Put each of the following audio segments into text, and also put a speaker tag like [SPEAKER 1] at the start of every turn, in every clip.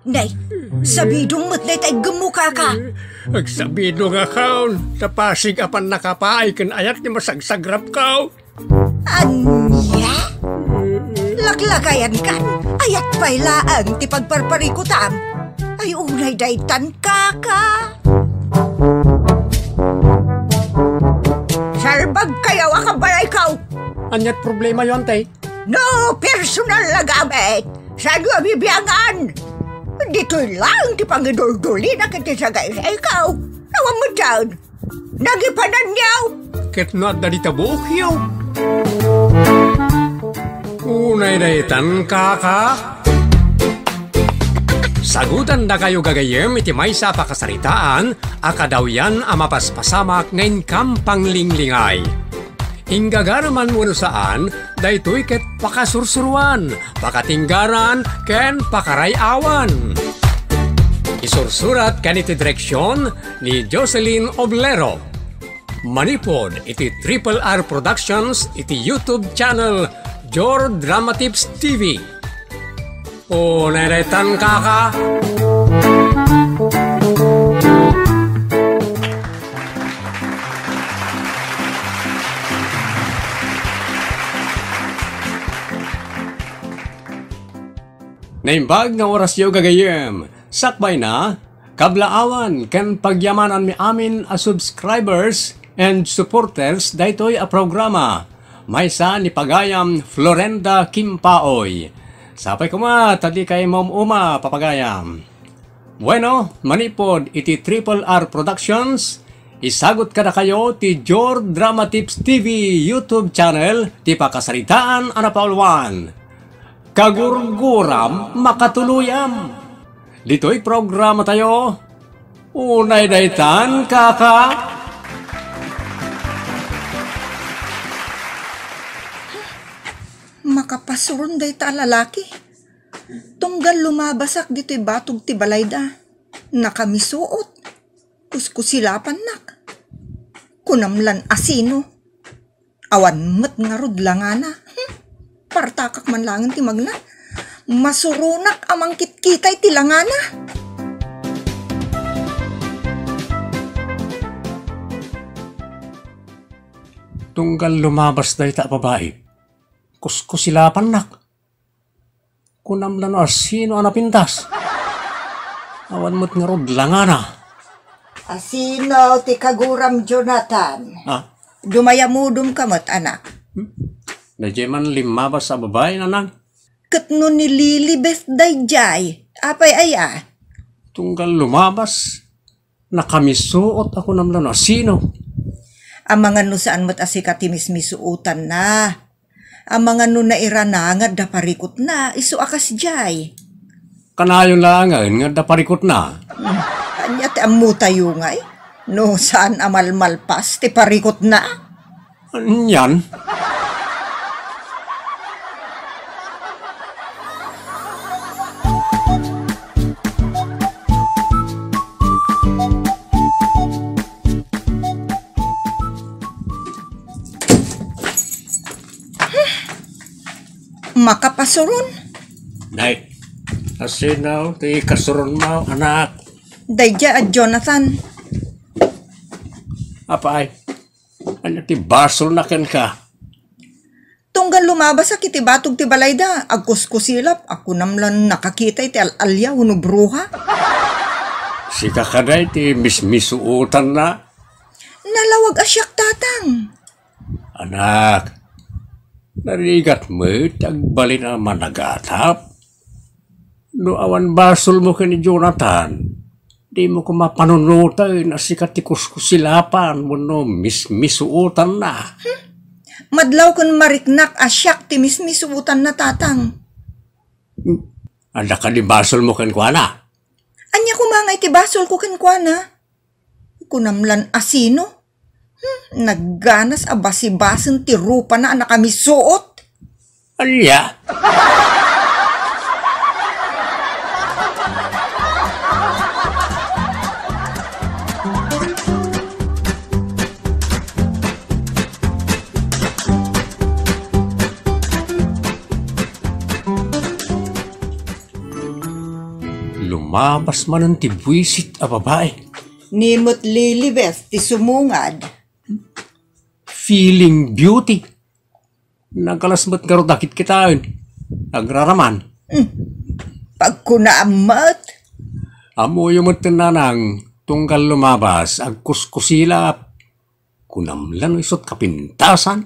[SPEAKER 1] Nay, sabidong matnay tay gemuka ka.
[SPEAKER 2] Agsabido nga kaon, sa pasig apan nakapaay kan ayat ni masagsagrap kao.
[SPEAKER 1] Anya? Laklakayan kan, ayat pa'y laang ti pagparparikutam. Ay unay daytan kaka. Sarbag kayaw akabalay kao.
[SPEAKER 2] Anyat problema yon, tay?
[SPEAKER 1] No personal na gamit. Sa bibiyangan. Dito'y lang ti pangidol-duli na kita sa guys. Ikaw, nawang mo dyan. Nagipanan niyaw.
[SPEAKER 2] Ket not dari tabuk yaw. Unay daytan kaka. Sagutan da kayo gagayem iti maysa pakasaritaan, akadaw yan amapaspasamak ngayon kampang linglingay. Hinggagaraman mo saan, daytoy ket pakasursuruan, pakatinggaran, ken pakarayawan. Isursurat ken iti direksyon ni Jocelyn Oblero. Manipod iti Triple R Productions iti YouTube channel Jor Drama Tips TV. O neretan kaka. Naimbag nga oras yaw gagayem. Sakbay na, kablaawan ken pagyamanan mi amin a subscribers and supporters daytoy a programa. Maysa ni pagayam Florenda Kimpaoy. Sapay kuma, tadi kay uma papagayam. Bueno, manipod iti Triple R Productions. Isagot kada kayo ti Jor Drama Tips TV YouTube channel ti pakasaritaan anapaulwan. Kagurguram makatuluyam. Dito'y programa tayo. Unay daytan kaka.
[SPEAKER 1] Makapasurun day ta lalaki. Tunggal lumabasak dito'y batog ti balayda. Nakamisuot. Kuskusilapan nak. Kunamlan asino. Awan met nga rudlangana. Partakak man langin ti magna. Masurunak amang kitkitay ti langana.
[SPEAKER 2] Tunggal lumabas day ta babae. Kuskusilapan nak. Kunamlan asino anapintas. Awan mo't nga rudlangana.
[SPEAKER 1] Asino ti kaguram Jonathan. Dumayamudum kamot anak.
[SPEAKER 2] Najeman limabas sa babae nanang.
[SPEAKER 1] Katno ni Lilibeth dayjay. Apay aya.
[SPEAKER 2] Tunggal lumabas. Nakamisuot ako namlan asino.
[SPEAKER 1] Amangan no saan mo't asikatimis-misuutan na. Amangan no nairanangad da parikot na. Isu akas jay.
[SPEAKER 2] Kanayon lang nga da parikot na.
[SPEAKER 1] Kanya ti amu tayo ngay. No saan amalmalpas ti parikot na.
[SPEAKER 2] Yan.
[SPEAKER 1] Makapasurun.
[SPEAKER 2] Nay, asinaw ti kasurun mo anak.
[SPEAKER 1] Dayja at Jonathan.
[SPEAKER 2] Apa ay? Ano ti basol na ken ka?
[SPEAKER 1] Tunggal lumabas sa kiti batog ti balayda. Agkuskusilap. Ako namlan nakakita iti al-alya uno bruha.
[SPEAKER 2] Si kakaday ti mismisuutan na.
[SPEAKER 1] Nalawag asyak tatang.
[SPEAKER 2] Anak, narigat mo tagbali na managatap. No awan basol mo ka ni Jonathan. Di mo ko mapanunutay na sikat ti kuskusilapan mo no mismisuutan na.
[SPEAKER 1] Madlaw kun mariknak asyak ti mismisuutan na tatang.
[SPEAKER 2] Anda ka di basol mo ken kuana?
[SPEAKER 1] Anya kumangay ti basol ko kenkwana. Kunamlan asino. Nagganas a basi-basen ti rupa na nakamisuot.
[SPEAKER 2] Alya? Lumabas man ang tibwisit a babae.
[SPEAKER 1] Nimot Lilibeth ti sumungad.
[SPEAKER 2] Feeling beauty. Nagkalasmat nga ro dakit kitaan. Nagraraman.
[SPEAKER 1] Pagkunaamat.
[SPEAKER 2] Amo yung matinanang tunggal lumabas ag kuskusilap. Kunamlan isot kapintasan.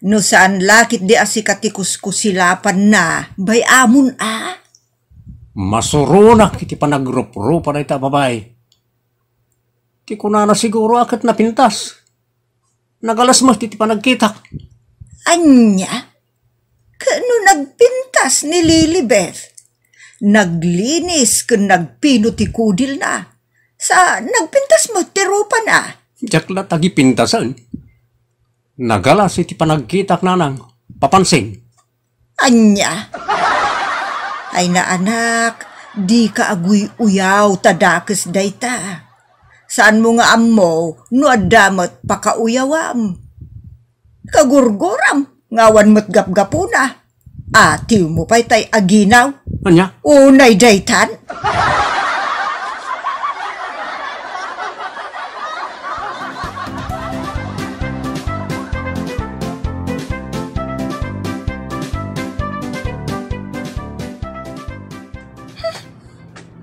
[SPEAKER 1] No saan lakit di asikatikus kusilapan na, bay amon
[SPEAKER 2] Masurunak iti panagrup-rupa na ita babae. Ti kunana siguro akat napintas. Nagalasmas iti panagkitak.
[SPEAKER 1] Anya? Kano nagpintas ni Lilibeth? Naglinis kung nagpino ti kudil na. Sa nagpintas mo ti rupa na.
[SPEAKER 2] Jakla tagi pintasan. Nagalas iti panagkitak nanang papansing.
[SPEAKER 1] Anya? Ay na anak, di ka aguy uyaw tadakes dayta. Saan mo nga ammo, no adamat pakauyawam. Kagurguram, ngawan mo't gapgapuna. Atiw mo pa'y tay aginaw.
[SPEAKER 2] Anya?
[SPEAKER 1] Unay daytan.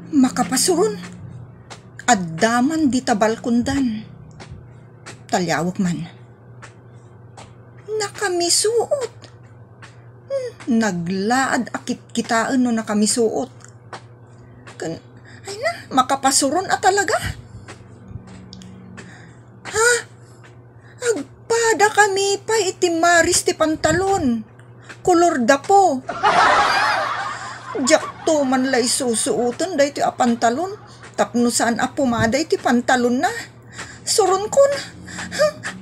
[SPEAKER 1] Makapasurun. Addaman di tabalkundan. Talyawak man. Nakamisuot. Naglaad akit kitaan no nakamisuot. Ay na, makapasuron talaga. Ha? Agpada kami pa itimaris ti pantalon. Kolor dapo. Jakto man lay susuotan day ti pantalon. Tapno saan pumaday ti pantalon na. Suron kon.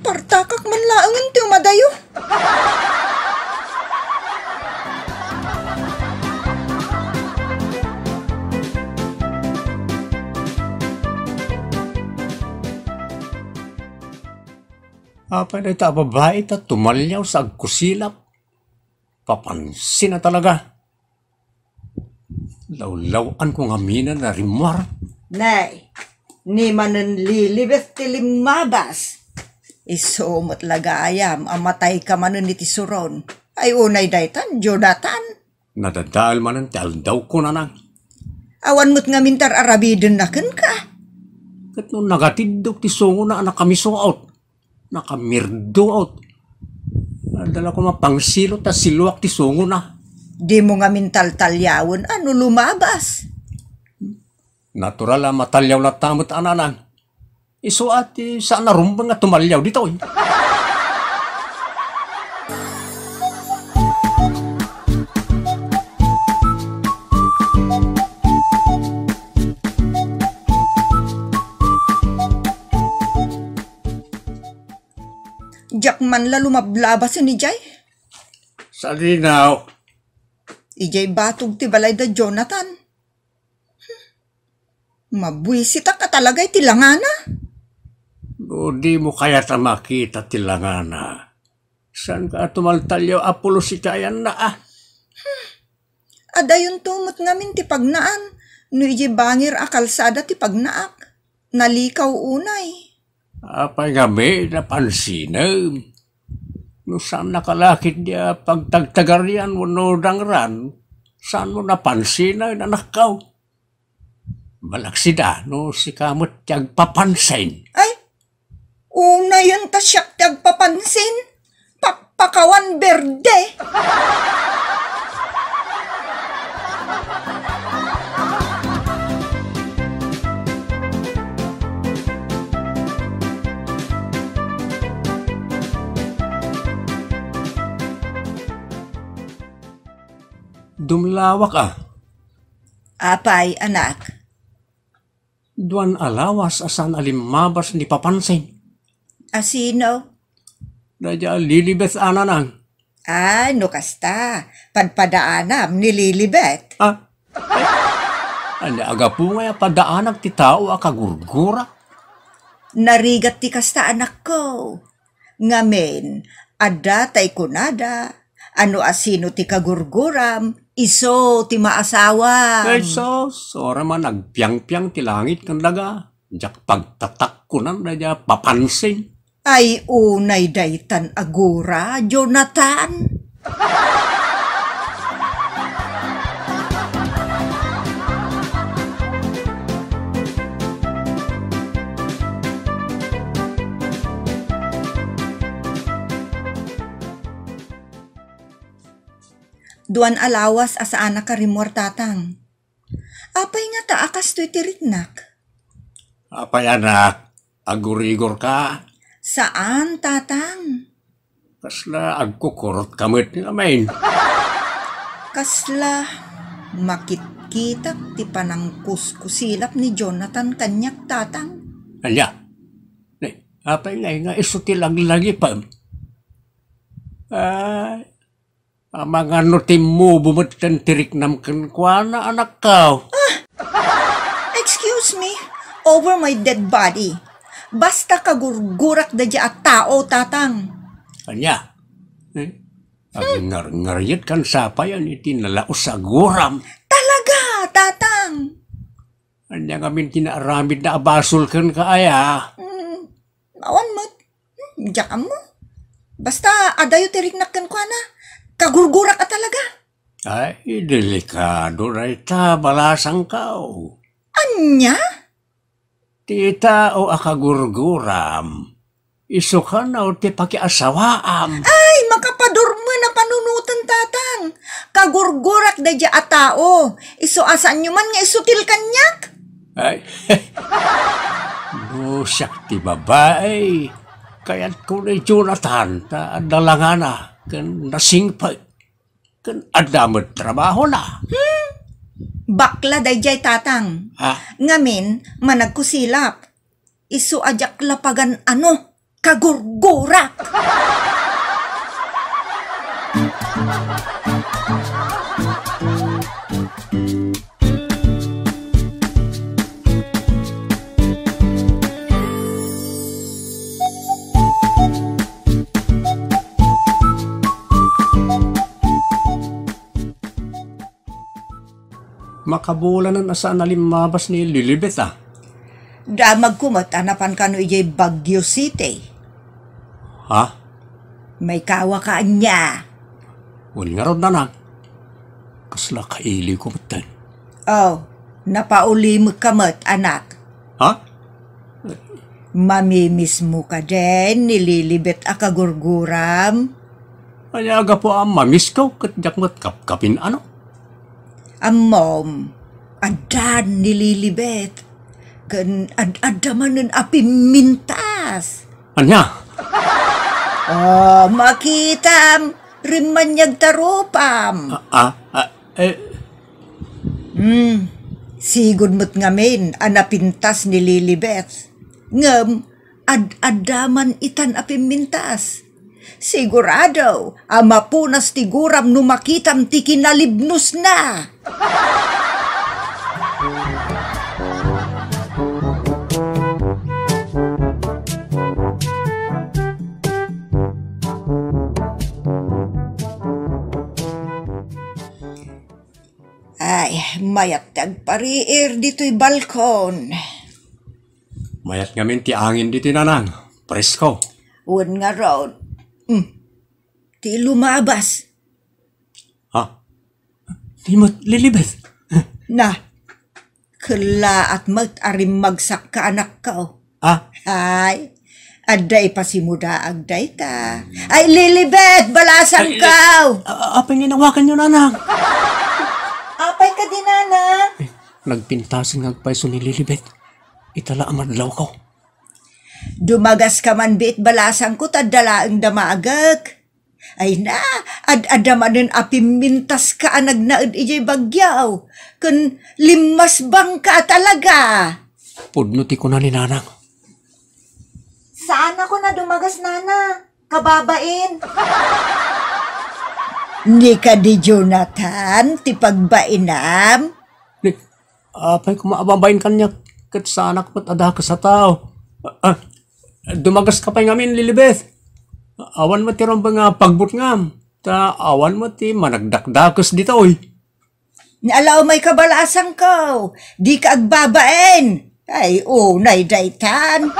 [SPEAKER 1] Partakak man laangan ti umadayo.
[SPEAKER 2] Apa na ita babae ta tumalyaw sa agkusilap. Papansin na talaga. Lawlawan kong amina na rimwar.
[SPEAKER 1] Nay, ni manen Lilibeth ti limabas. Isumot lagayam, amatay ka manen iti suron. Ay unay daytan, Jonathan.
[SPEAKER 2] Nadadal man ang daw ko na nang.
[SPEAKER 1] Awan mo't nga mintar arabidin na ken ka.
[SPEAKER 2] Kat nung nagatidok ti songo na nakamiso-out. Nakamirdo-out. Nadala ko mapangsilot ta siluak ti songo na.
[SPEAKER 1] Di mo nga mintal talyawon, ano lumabas?
[SPEAKER 2] Natural matalyaw na tamot ananang. Iso ati saan narumbang nga tumalyaw dito eh.
[SPEAKER 1] Jack man la lumablabas ni Jay.
[SPEAKER 2] Sa linaw.
[SPEAKER 1] Ijay batog ti balay da Jonathan. Mabwisita ka talaga iti langana.
[SPEAKER 2] O di mo kaya ta makita tilangana. Saan ka tumaltalyaw apulo si kayan na
[SPEAKER 1] Adayon tumot ngamin ti pagnaan. No ijay bangir a kalsada ti pagnaak. Nalikaw unay.
[SPEAKER 2] Apay gabi na pansinam. No saan nakalakit niya pagtagtagaryan mo no dangran. Saan mo napansinay na nakaw? Malaksida no si kamot tiyag papansin.
[SPEAKER 1] Ay, una yun ta siyak tagpapansin. Pakawan berde.
[SPEAKER 2] Dumlawak
[SPEAKER 1] Apay, anak.
[SPEAKER 2] Duan alawas asan alimabas ni papansin.
[SPEAKER 1] Asino?
[SPEAKER 2] Radya Lilibeth ananang.
[SPEAKER 1] No kasta. Padpadaanam ni Lilibeth.
[SPEAKER 2] Ano aga po nga padaanag ti tao akagurgura?
[SPEAKER 1] Narigat ti kasta anak ko. Ngamen, ada tay kunada. Ano asino ti kagurguram, Iso, ti maasawa.
[SPEAKER 2] Ay sos, ora man nagpiang-piang ti langit kan daga. Jak pagtatak ko nan na papansin.
[SPEAKER 1] Ay unay daytan agura, Jonathan. Duan alawas asaan na karimor tatang. Apay nga ta akas to'y tiriknak.
[SPEAKER 2] Apay anak, agurigor ka.
[SPEAKER 1] Saan tatang?
[SPEAKER 2] Kasla agkukurot kamit nga main.
[SPEAKER 1] Kasla makitkitak ti panang kuskusilap ni Jonathan kanyak tatang.
[SPEAKER 2] Anya, apay nga isuti lagi pa. Ay, mga nutim mo bumatan tirik namkan kwa na anak ka.
[SPEAKER 1] Excuse me, over my dead body. Basta kagurgurak da dya at tao tatang.
[SPEAKER 2] Anya, ang ngaryat kan sapayan iti nalaos sa guram.
[SPEAKER 1] Talaga, tatang.
[SPEAKER 2] Anya ngamin tinaaramid na abasol kan kaaya.
[SPEAKER 1] Awan mo, dya mo. Basta adayo tiriknak kan kwa na. Kagurgurak ka talaga.
[SPEAKER 2] Ay, delikado na ita, balasang kao.
[SPEAKER 1] Anya?
[SPEAKER 2] Tita o akagurguram, iso ka na o ti pakiasawaam.
[SPEAKER 1] Ay, makapadurmo na panunutan tatang. Kagurgurak da dya at tao. Iso asan nyo man nga isutil kanyak.
[SPEAKER 2] Ay, no, siyak ti babae. Kaya't ko na Jonathan, ta dalangana. Kan nasingpay, kan adamot trabaho na.
[SPEAKER 1] Bakla dayjay tatang.
[SPEAKER 2] Ha?
[SPEAKER 1] Ngamin, managkusilap. Isu ajak lapagan ano, kagurgurak.
[SPEAKER 2] Makabulanan na saan nalimabas ni Lilibet
[SPEAKER 1] Damag kumot, anapan ka no ijay Baguio City.
[SPEAKER 2] Ha?
[SPEAKER 1] May kawa ka niya.
[SPEAKER 2] Wal nga ron na kasla kaili ko matan.
[SPEAKER 1] Oh, napauli mo kamot, anak.
[SPEAKER 2] Ha?
[SPEAKER 1] Mamimiss mo ka din, nililibet a kagurguram.
[SPEAKER 2] Ayaga po ang mamiss ko, katjak mat kapkapin ano?
[SPEAKER 1] Mom, adan nililibet. Kan ad-adamanan api mintas.
[SPEAKER 2] Anya?
[SPEAKER 1] Oh, makitam. Rimanyag tarupam. Sigod mo't ngamin, anapintas nililibet. Ngam, ad-adaman itan api mintas. Sigurado, amapunas ti guram no makitam ti kinalibnos na. Ay, mayat tagpariir dito'y balkon.
[SPEAKER 2] Mayat ngamin ti angin dito nanang, presko.
[SPEAKER 1] Uwan nga road. Ti lumabas.
[SPEAKER 2] Ha? Di mo Lilibet?
[SPEAKER 1] Na, kala at mag-arim magsak ka anak ka.
[SPEAKER 2] Ha?
[SPEAKER 1] Ay, aday pa si muda agday ka. Ay, Lilibet, balasan
[SPEAKER 2] Ay,
[SPEAKER 1] ka.
[SPEAKER 2] Apay nginawakan nyo nanang.
[SPEAKER 1] Apay ka din, anak.
[SPEAKER 2] Nagpintasin ng paiso ni Lilibet. Itala amadlaw ko.
[SPEAKER 1] Dumagas ka man bit balasan ko tadala ang damagag. Ay na, ad-adamanin apimintas ka anag naad ijay bagyaw. Kun limas bang ka talaga.
[SPEAKER 2] Pudnuti ko na ni nanang.
[SPEAKER 1] Saan ako na dumagas, nana? Kababain. Ni ka di Jonathan, ti pagbainam.
[SPEAKER 2] Apay kumaababain kanya kat sa anak mo't ada ka sa tao. Dumagas ka pa ngamin, Lilibet. Awan mo ti ron ba nga pagbut ngam. Ta awan mo ti managdakdakas dito, oy.
[SPEAKER 1] Alaw may kabalasan ko. Di ka agbabaen. Ay, unay daytan.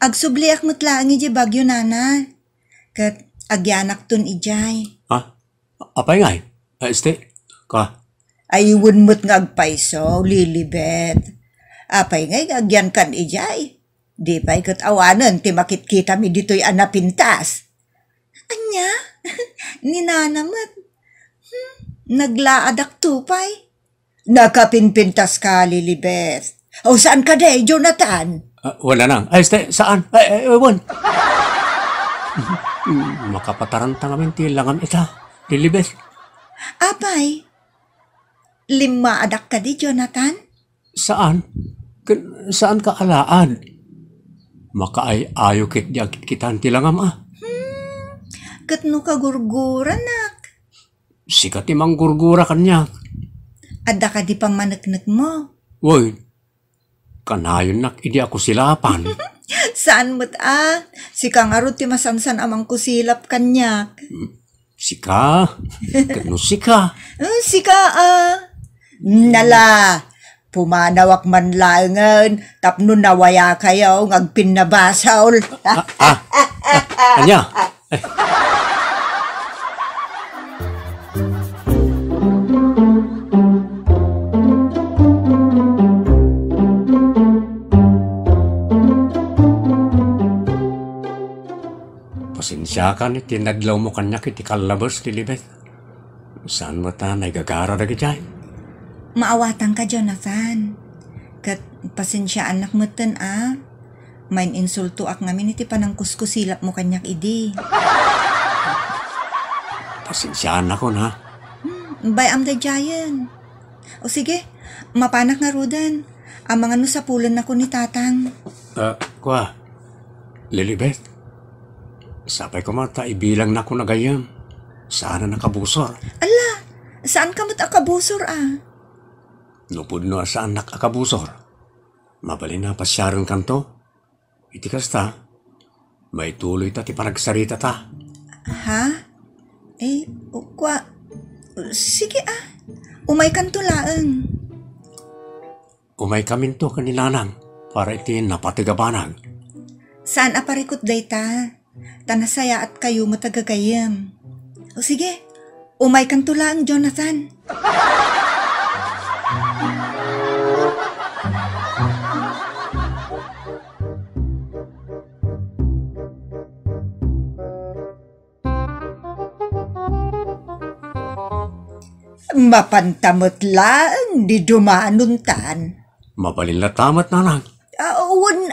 [SPEAKER 1] Agsubliak mo't lang iji bagyo nana. Kat agyanak tun ijay.
[SPEAKER 2] Ha? Apay ngay? Ka?
[SPEAKER 1] Ayun mo't ngagpaiso, Lilibet. Apay ngay agyan kan ijay. Di pa'y kat awanan ti makit-kita mi dito'y anapintas. Anya? Ni nanamat. Naglaadak tupay. Nakapinpintas ka, Lilibet. O saan ka day, Jonathan?
[SPEAKER 2] Wala nang. Saan? Ewan. Makapataranta namin ti langam ita. Lilibet.
[SPEAKER 1] Apay, 5 adak ka di, Jonathan?
[SPEAKER 2] Saan? Saan ka alaan? Makaay ayo kit di kitan ti langam
[SPEAKER 1] Kat no ka gurgura, nak.
[SPEAKER 2] Sikat imang gurgura kanya.
[SPEAKER 1] Ada ka di pang manaknak mo.
[SPEAKER 2] Woy, kanayon nak, idi ako silapan.
[SPEAKER 1] Saan mo't Si kang arot ti masansan amang kusilap kanya.
[SPEAKER 2] Sika? Kano sika?
[SPEAKER 1] Sika Nala, pumanawak man langan, tapno nawaya kayo, ngagpin na basaol.
[SPEAKER 2] Anya? Pasensya ka ni tinadlaw mo kanya kiti kalabas, Lilibet. Saan mo ta nagagara na kitay?
[SPEAKER 1] Maawatan ka, Jonathan. Kat pasensya anak mo tan Main insulto ak ngamin iti panang kuskusilap mo kanyak idi.
[SPEAKER 2] Pasensyaan ako na.
[SPEAKER 1] By am the giant. O sige, mapanak nga rudan. Ang mga no sa pulan ako ni tatang.
[SPEAKER 2] Lilibet. Sapay ko mata, ibilang na ko na gayam. Sana nakabusor.
[SPEAKER 1] Ala, saan ka akabusor
[SPEAKER 2] Nupod no saan nakakabusor. Mabali na pasyaran kanto. Iti kasta, may tuloy ta ti panagsarita ta.
[SPEAKER 1] Ha? Sige umay kanto laeng.
[SPEAKER 2] Umay kaminto kanilanang para iti napatigabanag.
[SPEAKER 1] Saan aparikot day ta? Tanasaya at kayo matagagayam. O sige, umay kanto laeng, Jonathan. Mapantamot lang, di dumanuntan.
[SPEAKER 2] Mabalin na tamat na lang.
[SPEAKER 1] Awan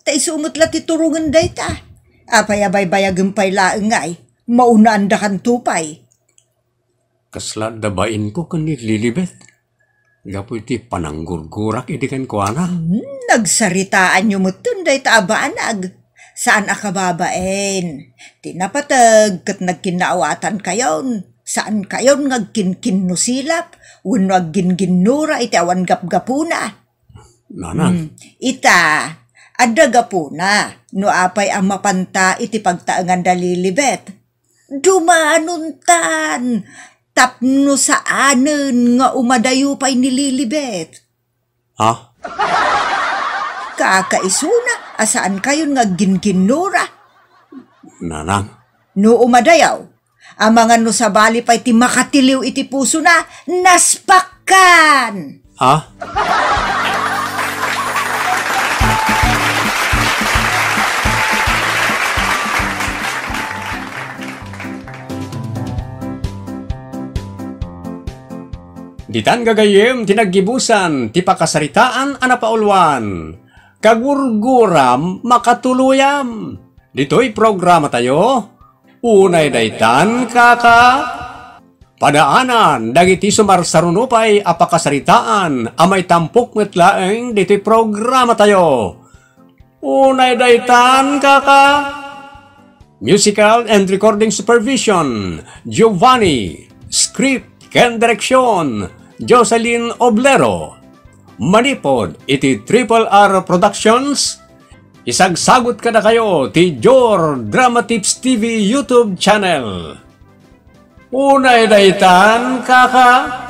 [SPEAKER 1] tay sumot la ti turungan day ta. Apay-abay bayagempay laeng ngay, maunaan da kan tupay.
[SPEAKER 2] Kasla dabain ko kanil Lilibet. Gapo iti pananggurgurak idikan ko
[SPEAKER 1] Nagsaritaan nyo mo tunday ta abanag. Saan akababaen? Tinapatag kat nagkinaawatan kayon. Saan kayon ngagkinkin no silap? Wano agginginura iti awan gapgapuna.
[SPEAKER 2] Nanang.
[SPEAKER 1] Ita, ada gapuna. No apay ang mapanta iti pagtaangan da Lilibet. Dumanuntan. Tapno saanen nga umadayo pa'y ni Lilibet.
[SPEAKER 2] Ha?
[SPEAKER 1] Kakaisuna, asaan kayon nga ginginura?
[SPEAKER 2] Nanang.
[SPEAKER 1] No umadayaw, ang mga no sa bali pa iti makatiliw iti puso na naspakan.
[SPEAKER 2] Ha? Ditan gagayem tinaggibusan ti pakasaritaan anapaulwan. Kagurguram makatuluyam. Dito'y programa tayo. Unay daytan kaka. Padaanan dagiti sumarsarunupay apakasaritaan amay tampok metlaeng dito'y programa tayo. Unay daytan kaka. Musical and recording supervision Giovanni. Script ken direksyon Jocelyn Oblero. manipod iti Triple R Productions. Isagsagot ka na kayo ti Jor Drama Tips TV YouTube channel. Unay daytan, kaka.